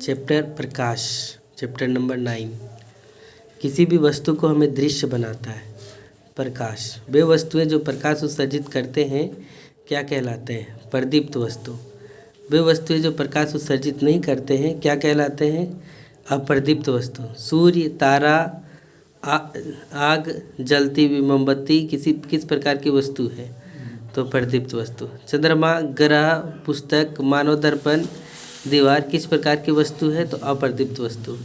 Chapter प्रकाश, chapter number 9। किसी भी वस्तु को हमें दृश्य बनाता है प्रकाश। वे वस्तुएं जो प्रकाश उत्सर्जित करते हैं क्या कहलाते हैं? प्रदीप्त वस्तु। वे वस्तुएं जो प्रकाश उत्सर्जित नहीं करते हैं क्या कहलाते हैं? अप्रदीप्त वस्तु। सूर्य, तारा, आग, जलती हुई मोमबत्ती किस प्रकार की वस्तु है? तो प्रदीप्त वस्तु। चंद्रमा, ग्रह, पुस्तक, मानव दर्पण, दीवार किस प्रकार की वस्तु है? तो अप्रदीप्त वस्तु।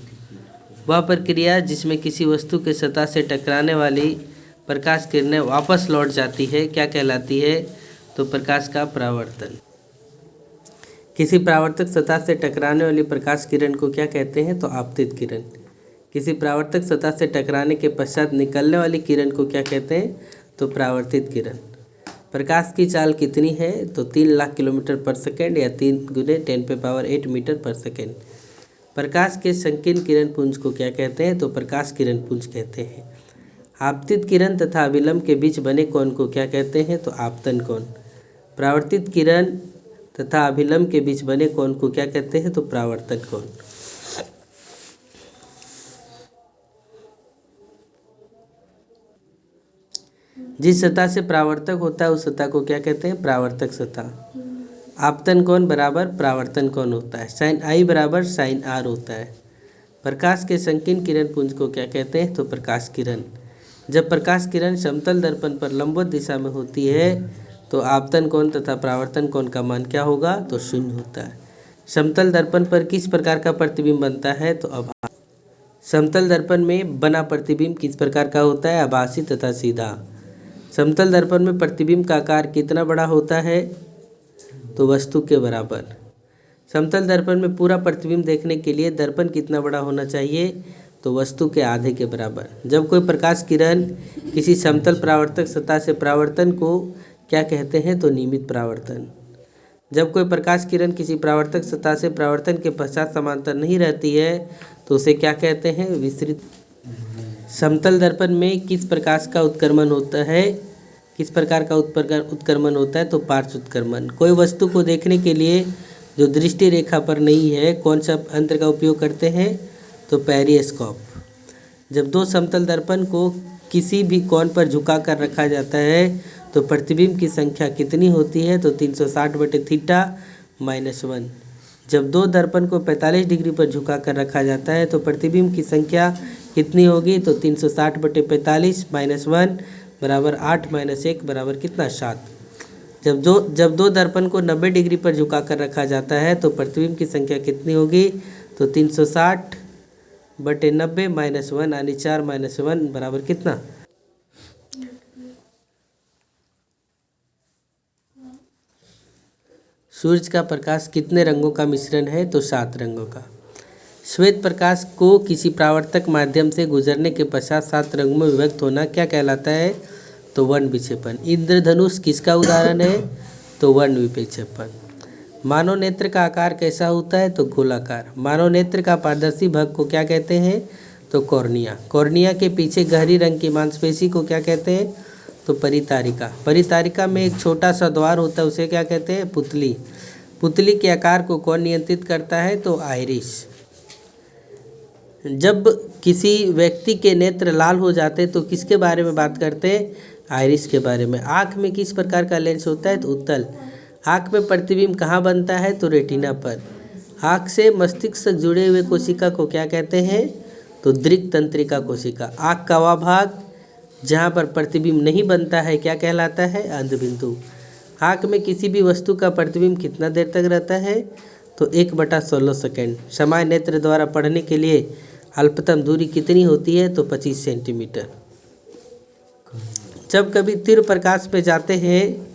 वह प्रक्रिया जिसमें किसी वस्तु के सतह से टकराने वाली प्रकाश किरणें वापस लौट जाती है क्या कहलाती है? तो प्रकाश का परावर्तन। किसी परावर्तक सतह से टकराने वाली प्रकाश किरण को क्या कहते हैं? तो आपतित किरण। किसी परावर्तक सतह से टकराने के पश्चात निकलने वाली किरण को क्या कहते हैं? तो परावर्तित किरण। प्रकाश की चाल कितनी है? तो 3 लाख किलोमीटर पर सेकेंड या 3 × 10⁸ मीटर पर सेकेंड। प्रकाश के संकीर्ण किरण पुंज को क्या कहते हैं? तो प्रकाश किरण पुंज कहते हैं। आपतित किरण तथा अभिलंब के बीच बने कोण को क्या कहते हैं? तो आपतन कोण। परावर्तित किरण तथा अभिलंब के बीच बने कोण को क्या कहते हैं? तो परावर्तन कोण। जिस सतह से परावर्तक होता है उस सतह को क्या कहते हैं? परावर्तक सतह। आपतन कोण बराबर परावर्तन कोण होता है। sin I बराबर sin R होता है। प्रकाश के संकीर्ण किरण पुंज को क्या कहते हैं? तो प्रकाश किरण। जब प्रकाश किरण समतल दर्पण पर लंबवत दिशा में होती है तो आपतन कोण तथा परावर्तन कोण का मान क्या होगा? तो 0 होता है। समतल दर्पण पर किस प्रकार का प्रतिबिंब बनता है? तो आभासी। समतल दर्पण में बना प्रतिबिंब किस प्रकार का होता है? आभासी तथा सीधा। समतल दर्पण में प्रतिबिंब का आकार कितना बड़ा होता है? तो वस्तु के बराबर। समतल दर्पण में पूरा प्रतिबिंब देखने के लिए दर्पण कितना बड़ा होना चाहिए? तो वस्तु के आधे के बराबर। जब कोई प्रकाश किरण किसी समतल परावर्तक सतह से परावर्तन को क्या कहते हैं? तो नियमित परावर्तन। जब कोई प्रकाश किरण किसी परावर्तक सतह से परावर्तन के पश्चात समांतर नहीं रहती है तो उसे क्या कहते हैं? विसरित। समतल दर्पण में किस प्रकाश का उत्क्रमण होता है? किस प्रकार का उत्क्रमण होता है? तो पार्श्व उत्क्रमण। कोई वस्तु को देखने के लिए जो दृष्टि रेखा पर नहीं है कौन सा यंत्र का उपयोग करते हैं? तो पेरिस्कोप। जब दो समतल दर्पण को किसी भी कोण पर झुका कर रखा जाता है तो प्रतिबिंब की संख्या कितनी होती है? तो 360/θ-1। जब दो दर्पण को 45 डिग्री पर झुका कर रखा जाता है तो प्रतिबिंब की संख्या कितनी होगी? तो 360/45-1 बराबर 8 - 1 बराबर कितना? 7। जब दो दर्पण को 90 डिग्री पर झुका कर रखा जाता है तो प्रतिबिंब की संख्या कितनी होगी? तो 360/90 - 1 यानी 4 - 1 बराबर कितना? सूर्य का प्रकाश कितने रंगों का मिश्रण है? तो 7 रंगों का। श्वेत प्रकाश को किसी परावर्तक माध्यम से गुजरने के पश्चात 7 रंगों में विभक्त होना क्या कहलाता है? तो वर्ण विक्षेपण। इंद्रधनुष किसका उदाहरण है? तो वर्ण विक्षेपण। मानव नेत्र का आकार कैसा होता है? तो गोलाकार। मानव नेत्र का पारदर्शी भाग को क्या कहते हैं? तो कॉर्निया। कॉर्निया के पीछे गहरी रंग की मांसपेशी को क्या कहते हैं? तो परितारिका। परितारिका में एक छोटा सा द्वार होता है उसे क्या कहते हैं? पुतली। पुतली के आकार को कौन नियंत्रित करता है? तो आइरिस। जब किसी व्यक्ति के नेत्र लाल हो जाते तो किसके बारे में बात करते हैं? आइरिस के बारे में। आँख में किस प्रकार का लेंस होता है? तो उत्तल। आँख में प्रतिबिंब कहाँ बनता है? तो रेटिना पर। आँख से मस्तिष्क से जुड़े हुए कोशिका को क्या कहते हैं? तो दृक् तंत्रिका कोशिका। आँख का वह भाग जहाँ पर प्रतिबिंब नहीं बनता है क्या कहलाता है? अंधबिंदु। आँख में किसी भी वस्तु का प्रतिबिंब कितना देर तक रहता है? तो 1/16 सेकेंड। सामान्य नेत्र द्वारा पढ़ने के लिए अल्पतम दूरी कितनी होती है? तो 25 सेंटीमीटर। जब कभी तीव्र प्रकाश में जाते हैं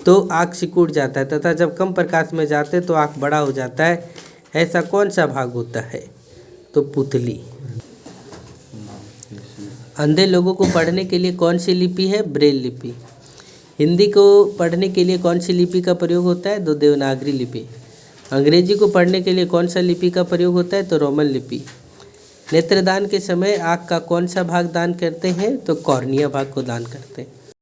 तो आँख सिकुड़ जाता है तथा जब कम प्रकाश में जाते तो आँख बड़ा हो जाता है। ऐसा कौन सा भाग होता है? तो पुतली। अंधे लोगों को पढ़ने के लिए कौन सी लिपि है? ब्रेल लिपि। हिंदी को पढ़ने के लिए कौन सी लिपि का प्रयोग होता है? तो देवनागरी लिपि। अंग्रेजी को पढ़ने के लिए कौन सा लिपि का प्रयोग होता है? तो रोमन लिपि। नेत्रदान के समय आँख का कौन सा भाग दान करते हैं? तो कॉर्निया भाग को दान करते हैं।